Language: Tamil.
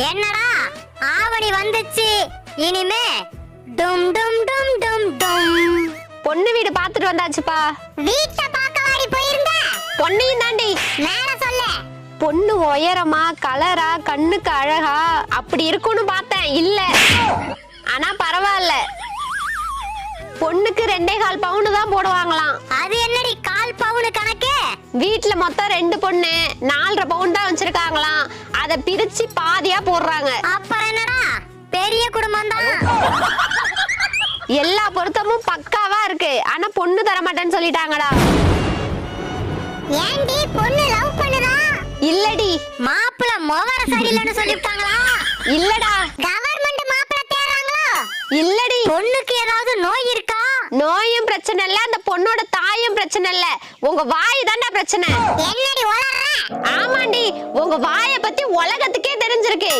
என்னடா ஆவணி வந்துச்சு, இனிமே டும் டும் டும் டும் டும். பொண்ணு வீடு பாத்துட்டு வந்தாச்சுப்பா. வீட்டை பார்க்க வாடி போயிருந்த? பொண்ணையும் தாண்டி. மேல சொல்லு. பொண்ணு உயரமா கலரா கண்ணுக்கு அழகா அப்படி இருக்கும்னு பார்த்தேன், இல்ல. ஆனா பரவாயில்ல. பொண்ணுக்கு 2.25 பவுன் தான் போடுவாங்களாம். அது என்னடி 1/4 பவுன் கணக்கு? வீட்டுல மொத்தம் 2 பொண்ணு 4.5 பவுன் தான் வச்சிருக்காங்களாம். அத பிரிச்சு பாதியா போடுறாங்க. அப்புறம் என்னடா, பெரிய குடும்பம் தான். எல்லா பொருத்தமும் பக்காவா இருக்கு. ஆனா பொண்ணு தர மாட்டேன்னு சொல்லிட்டாங்கடா. ஏண்டி பொண்ணு லவ் பண்ணுதா? இல்லடி. மாப்பிள்ள மோவர சரியில்லைன்னு சொல்லிட்டாங்களா? இல்லடா. கவர்மெண்ட் மாப்பிள்ள தேடுறாங்களா? இல்லடி. பொண்ணுக்கு ஏதாவது நோய் இருக்கா? நோயும் பிரச்சனை இல்ல, அந்த பொண்ணோட தாயும் பிரச்சனை இல்ல. உங்க வாய் தான்டா பிரச்சனை. என்னடி உளறற? ஆமாண்டி, உங்க வாயை பத்தி உலகத்துக்கே தெரிஞ்சிருக்கு.